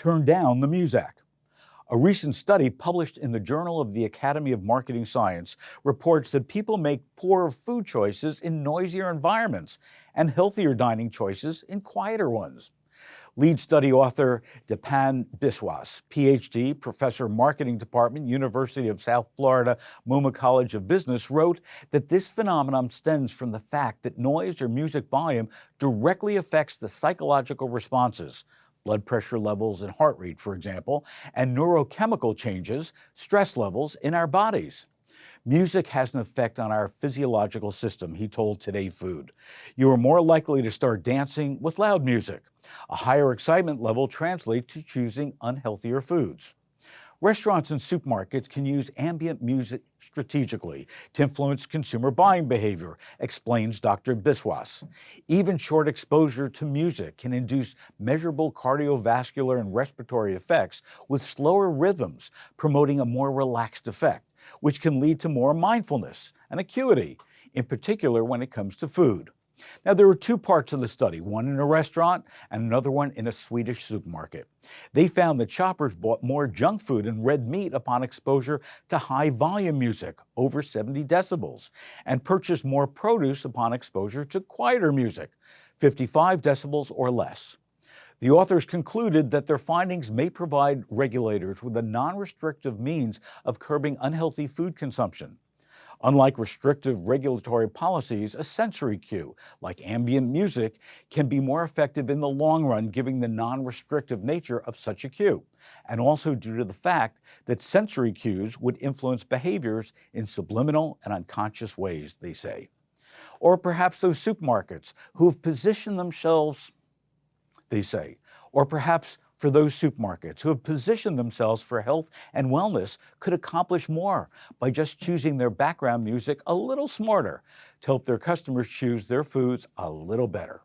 turn down the Muzak. A recent study published in the Journal of the Academy of Marketing Science reports that people make poorer food choices in noisier environments and healthier dining choices in quieter ones. Lead study author Dipan Biswas, PhD, Professor Marketing Department, University of South Florida, Muma College of Business, wrote that this phenomenon stems from the fact that noise or music volume directly affects the psychological responses, blood pressure levels and heart rate, for example, and neurochemical changes, stress levels in our bodies. Music has an effect on our physiological system, he told Today Food. You are more likely to start dancing with loud music. A higher excitement level translates to choosing unhealthier foods. Restaurants and supermarkets can use ambient music strategically to influence consumer buying behavior, explains Dr. Biswas. Even short exposure to music can induce measurable cardiovascular and respiratory effects with slower rhythms, promoting a more relaxed effect, which can lead to more mindfulness and acuity, in particular when it comes to food. Now, there were two parts of the study, one in a restaurant and another one in a Swedish supermarket. They found that shoppers bought more junk food and red meat upon exposure to high volume music, over 70 decibels, and purchased more produce upon exposure to quieter music, 55 decibels or less. The authors concluded that their findings may provide regulators with a non-restrictive means of curbing unhealthy food consumption. Unlike restrictive regulatory policies, a sensory cue, like ambient music, can be more effective in the long run, given the non-restrictive nature of such a cue, and also due to the fact that sensory cues would influence behaviors in subliminal and unconscious ways, they say. Or perhaps those supermarkets who have positioned themselves, they say, or perhaps for those supermarkets who have positioned themselves for health and wellness could accomplish more by just choosing their background music a little smarter to help their customers choose their foods a little better.